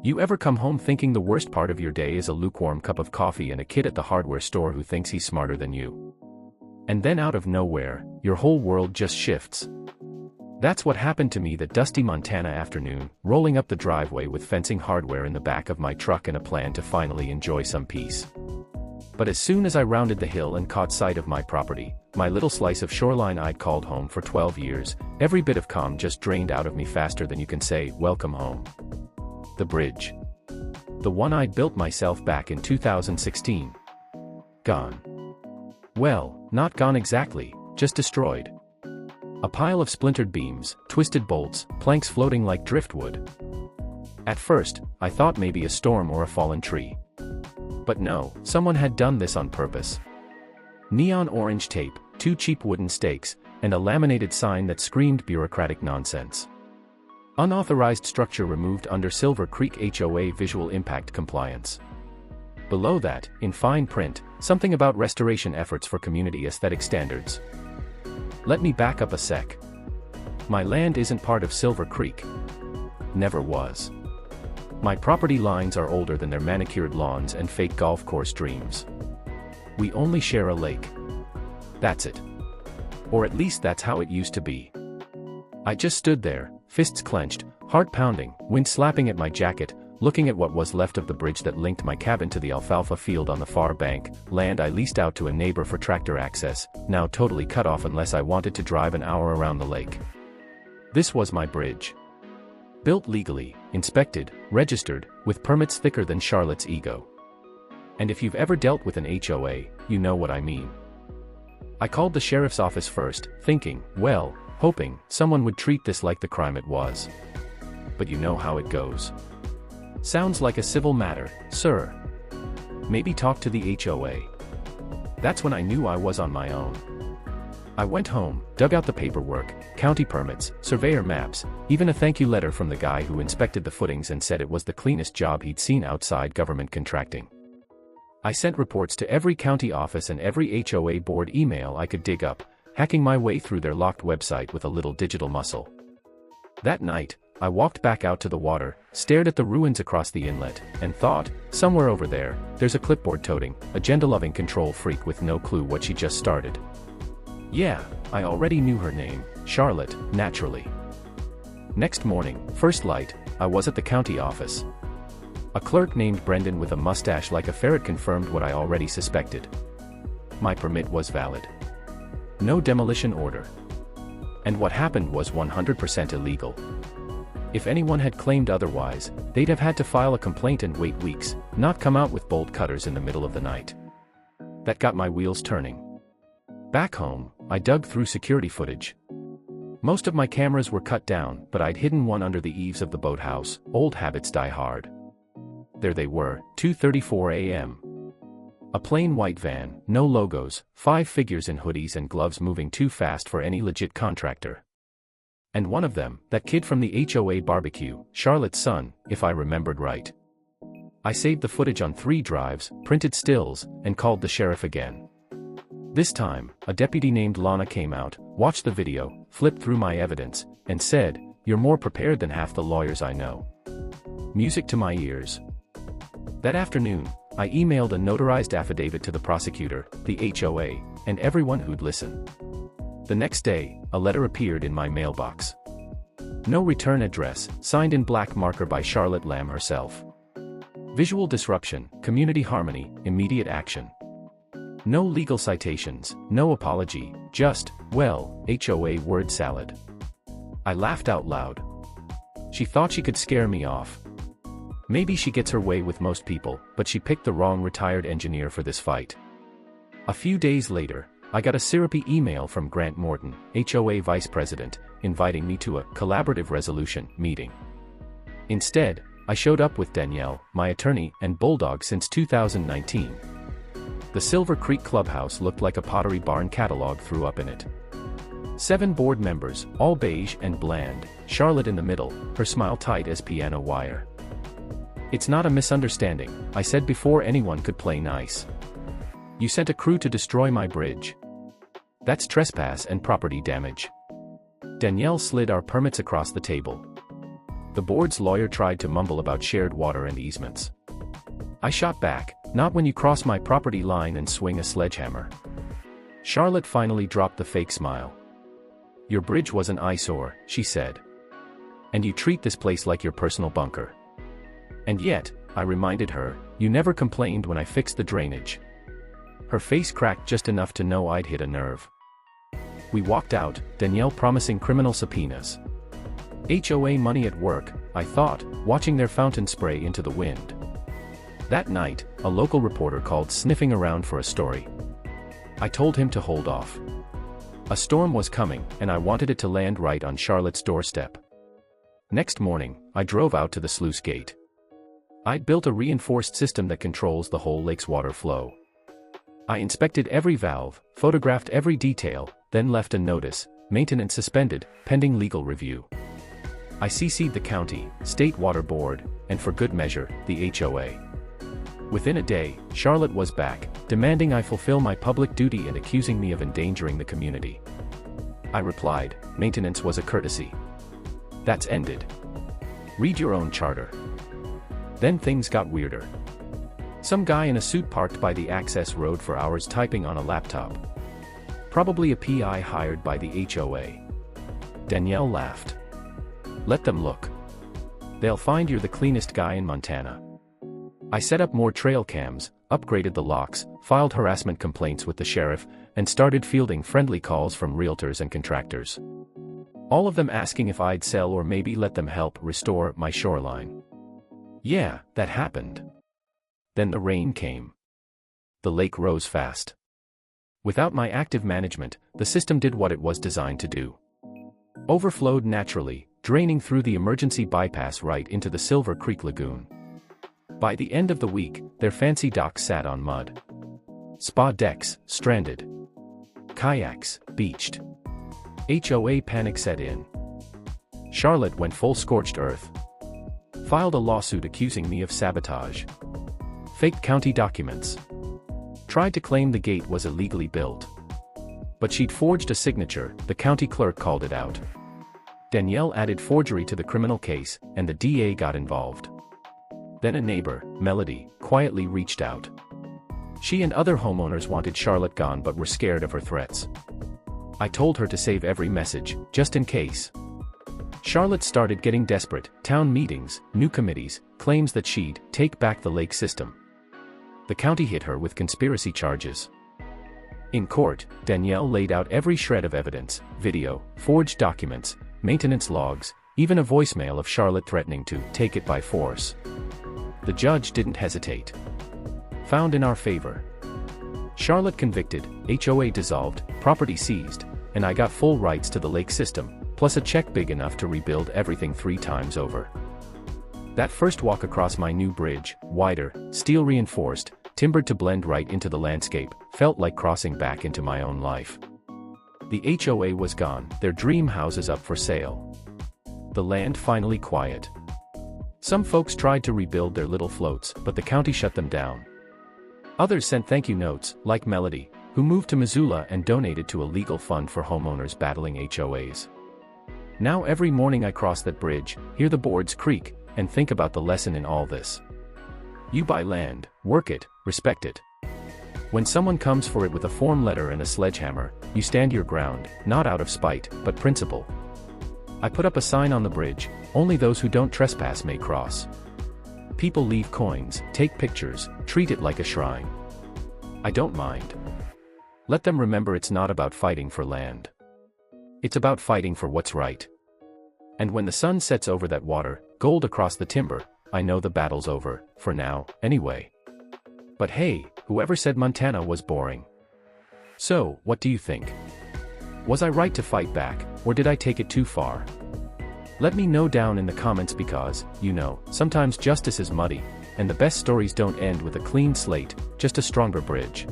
You ever come home thinking the worst part of your day is a lukewarm cup of coffee and a kid at the hardware store who thinks he's smarter than you? And then out of nowhere, your whole world just shifts. That's what happened to me that dusty Montana afternoon, rolling up the driveway with fencing hardware in the back of my truck and a plan to finally enjoy some peace. But as soon as I rounded the hill and caught sight of my property, my little slice of shoreline I'd called home for 12 years, every bit of calm just drained out of me faster than you can say, "Welcome home." The bridge. The one I'd built myself back in 2016. Gone. Well, not gone exactly, just destroyed. A pile of splintered beams, twisted bolts, planks floating like driftwood. At first, I thought maybe a storm or a fallen tree. But no, someone had done this on purpose. Neon orange tape, 2 cheap wooden stakes, and a laminated sign that screamed bureaucratic nonsense. Unauthorized structure removed under Silver Creek HOA visual impact compliance. Below that, in fine print, something about restoration efforts for community aesthetic standards. Let me back up a sec. My land isn't part of Silver Creek. Never was. My property lines are older than their manicured lawns and fake golf course dreams. We only share a lake. That's it. Or at least that's how it used to be. I just stood there, fists clenched, heart pounding, wind slapping at my jacket, looking at what was left of the bridge that linked my cabin to the alfalfa field on the far bank, land I leased out to a neighbor for tractor access, now totally cut off unless I wanted to drive an hour around the lake. This was my bridge. Built legally, inspected, registered, with permits thicker than Charlotte's ego. And if you've ever dealt with an HOA, you know what I mean. I called the sheriff's office first, thinking, well, hoping someone would treat this like the crime it was. But you know how it goes. Sounds like a civil matter, sir. Maybe talk to the HOA. That's when I knew I was on my own. I went home, dug out the paperwork, county permits, surveyor maps, even a thank you letter from the guy who inspected the footings and said it was the cleanest job he'd seen outside government contracting. I sent reports to every county office and every HOA board email I could dig up, hacking my way through their locked website with a little digital muscle. That night, I walked back out to the water, stared at the ruins across the inlet, and thought, somewhere over there, there's a clipboard-toting, agenda-loving control freak with no clue what she just started. Yeah, I already knew her name, Charlotte, naturally. Next morning, first light, I was at the county office. A clerk named Brendan with a mustache like a ferret confirmed what I already suspected. My permit was valid. No demolition order. And what happened was 100% illegal. If anyone had claimed otherwise, they'd have had to file a complaint and wait weeks, not come out with bolt cutters in the middle of the night. That got my wheels turning. Back home, I dug through security footage. Most of my cameras were cut down, but I'd hidden one under the eaves of the boathouse. Old habits die hard. There they were, 2:34 a.m. A plain white van, no logos, 5 figures in hoodies and gloves moving too fast for any legit contractor. And one of them, that kid from the HOA barbecue, Charlotte's son, if I remembered right. I saved the footage on 3 drives, printed stills, and called the sheriff again. This time, a deputy named Lana came out, watched the video, flipped through my evidence, and said, "You're more prepared than half the lawyers I know." Music to my ears. That afternoon, I emailed a notarized affidavit to the prosecutor, the HOA, and everyone who'd listen. The next day, a letter appeared in my mailbox. No return address, signed in black marker by Charlotte Lamb herself. Visual disruption, community harmony, immediate action. No legal citations, no apology, just, well, HOA word salad. I laughed out loud. She thought she could scare me off. Maybe she gets her way with most people, but she picked the wrong retired engineer for this fight. A few days later, I got a syrupy email from Grant Morton, HOA vice president, inviting me to a collaborative resolution meeting. Instead, I showed up with Danielle, my attorney and bulldog since 2019. The Silver Creek clubhouse looked like a Pottery Barn catalog threw up in it. 7 board members, all beige and bland, Charlotte in the middle, her smile tight as piano wire. "It's not a misunderstanding," I said before anyone could play nice. "You sent a crew to destroy my bridge. That's trespass and property damage." Danielle slid our permits across the table. The board's lawyer tried to mumble about shared water and easements. I shot back, "Not when you cross my property line and swing a sledgehammer." Charlotte finally dropped the fake smile. "Your bridge was an eyesore," she said. "And you treat this place like your personal bunker." "And yet," I reminded her, "you never complained when I fixed the drainage." Her face cracked just enough to know I'd hit a nerve. We walked out, Danielle promising criminal subpoenas. HOA money at work, I thought, watching their fountain spray into the wind. That night, a local reporter called sniffing around for a story. I told him to hold off. A storm was coming, and I wanted it to land right on Charlotte's doorstep. Next morning, I drove out to the sluice gate. I'd built a reinforced system that controls the whole lake's water flow. I inspected every valve, photographed every detail, then left a notice, "Maintenance suspended, pending legal review." I CC'd the county, state water board, and for good measure, the HOA. Within a day, Charlotte was back, demanding I fulfill my public duty and accusing me of endangering the community. I replied, "Maintenance was a courtesy. That's ended. Read your own charter." Then things got weirder. Some guy in a suit parked by the access road for hours typing on a laptop. Probably a PI hired by the HOA. Danielle laughed. "Let them look. They'll find you're the cleanest guy in Montana." I set up more trail cams, upgraded the locks, filed harassment complaints with the sheriff, and started fielding friendly calls from realtors and contractors. All of them asking if I'd sell or maybe let them help restore my shoreline. Yeah, that happened. Then the rain came. The lake rose fast. Without my active management, the system did what it was designed to do. Overflowed naturally, draining through the emergency bypass right into the Silver Creek Lagoon. By the end of the week, their fancy docks sat on mud. Spa decks, stranded. Kayaks, beached. HOA panic set in. Charlotte went full scorched earth. Filed a lawsuit accusing me of sabotage. Faked county documents. Tried to claim the gate was illegally built. But she'd forged a signature, the county clerk called it out. Danielle added forgery to the criminal case, and the DA got involved. Then a neighbor, Melody, quietly reached out. She and other homeowners wanted Charlotte gone but were scared of her threats. I told her to save every message, just in case. Charlotte started getting desperate, town meetings, new committees, claims that she'd take back the lake system. The county hit her with conspiracy charges. In court, Danielle laid out every shred of evidence, video, forged documents, maintenance logs, even a voicemail of Charlotte threatening to take it by force. The judge didn't hesitate. Found in our favor. Charlotte convicted, HOA dissolved, property seized, and I got full rights to the lake system, plus a check big enough to rebuild everything 3 times over. That first walk across my new bridge, wider, steel reinforced, timbered to blend right into the landscape, felt like crossing back into my own life. The HOA was gone, their dream houses up for sale. The land finally quiet. Some folks tried to rebuild their little floats, but the county shut them down. Others sent thank you notes, like Melody, who moved to Missoula and donated to a legal fund for homeowners battling HOAs. Now every morning I cross that bridge, hear the boards creak, and think about the lesson in all this. You buy land, work it, respect it. When someone comes for it with a form letter and a sledgehammer, you stand your ground, not out of spite, but principle. I put up a sign on the bridge, only those who don't trespass may cross. People leave coins, take pictures, treat it like a shrine. I don't mind. Let them remember it's not about fighting for land. It's about fighting for what's right. And when the sun sets over that water, gold across the timber, I know the battle's over, for now, anyway. But hey, whoever said Montana was boring? So, what do you think? Was I right to fight back, or did I take it too far? Let me know down in the comments because, you know, sometimes justice is muddy, and the best stories don't end with a clean slate, just a stronger bridge.